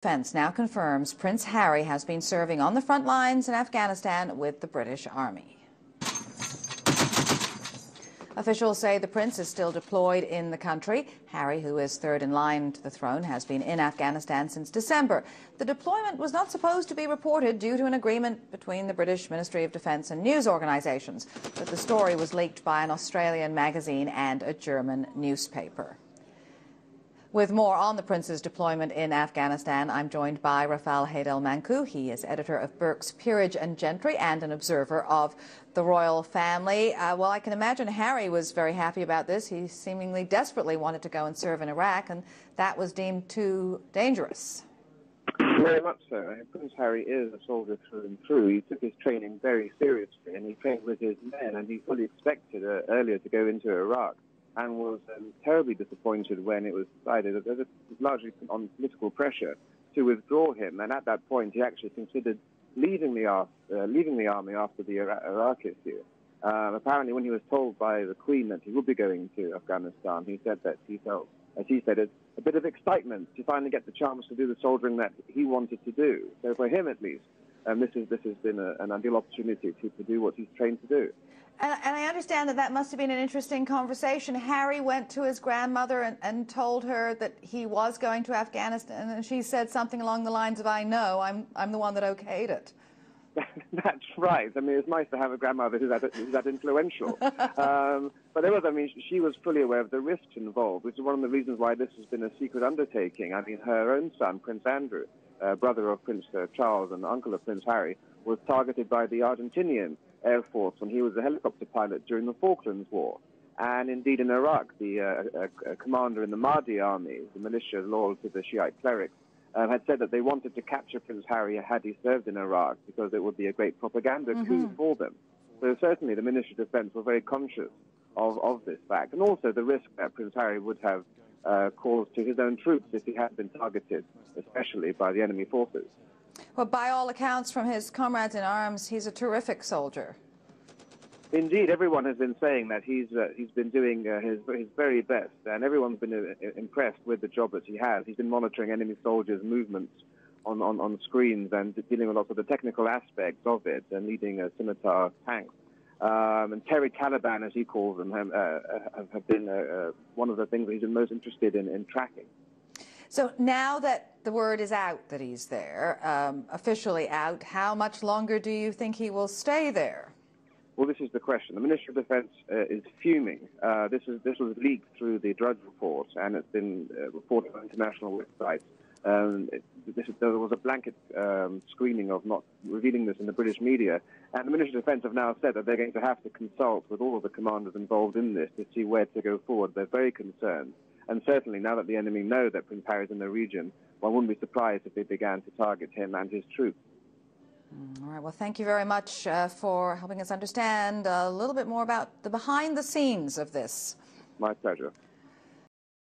Defense now confirms Prince Harry has been serving on the front lines in Afghanistan with the British Army. Officials say the prince is still deployed in the country. Harry, who is third in line to the throne, has been in Afghanistan since December. The deployment was not supposed to be reported due to an agreement between the British Ministry of Defence and news organisations, but the story was leaked by an Australian magazine and a German newspaper. With more on the Prince's deployment in Afghanistan, I'm joined by Rafal Heydel-Mankoo. He is editor of Burke's Peerage and Gentry and an observer of the royal family. Well, I can imagine Harry was very happy about this. He seemingly desperately wanted to go and serve in Iraq, and that was deemed too dangerous. Very much so. Prince Harry is a soldier through and through. He took his training very seriously, and he trained with his men, and he fully expected earlier to go into Iraq, and was terribly disappointed when it was decided that there was largely on political pressure to withdraw him. And at that point, he actually considered leaving the army after the Iraq issue. Apparently, when he was told by the Queen that he would be going to Afghanistan, he said that he felt, as he said it, a bit of excitement to finally get the chance to do the soldiering that he wanted to do. So for him, at least, this has been an ideal opportunity to do what he's trained to do. And I understand that that must have been an interesting conversation. Harry went to his grandmother and told her that he was going to Afghanistan, and she said something along the lines of, "I know, I'm the one that okayed it." That's right. I mean, it's nice to have a grandmother who's that influential. But there was, I mean, she was fully aware of the risks involved, which is one of the reasons why this has been a secret undertaking. I mean, her own son, Prince Andrew, brother of Prince Charles and uncle of Prince Harry, was targeted by the Argentinian Air Force when he was a helicopter pilot during the Falklands War. And indeed in Iraq, the commander in the Mahdi army, the militia loyal to the Shiite clerics, had said that they wanted to capture Prince Harry had he served in Iraq because it would be a great propaganda coup for them. So certainly the Ministry of Defence were very conscious of this fact, and also the risk that Prince Harry would have caused to his own troops if he had been targeted, especially by the enemy forces. Well, by all accounts from his comrades in arms, he's a terrific soldier. Indeed, everyone has been saying that he's been doing his very best, and everyone's been impressed with the job that he has. He's been monitoring enemy soldiers' movements on screens and dealing with lots of the technical aspects of it, and leading scimitar tanks. And Terry Taliban, as he calls them, have been one of the things that he's been most interested in tracking. So now that the word is out that he's there, officially out, how much longer do you think he will stay there? Well, this is the question. The Ministry of Defence is fuming. This was leaked through the Drudge report, and it's been reported on international websites. There was a blanket screening of not revealing this in the British media, and the Ministry of Defence have now said that they're going to have to consult with all of the commanders involved in this to see where to go forward. They're very concerned. And certainly, now that the enemy know that Prince Harry's in the region, one wouldn't be surprised if they began to target him and his troops. All right. Well, thank you very much for helping us understand a little bit more about the behind the scenes of this. My pleasure.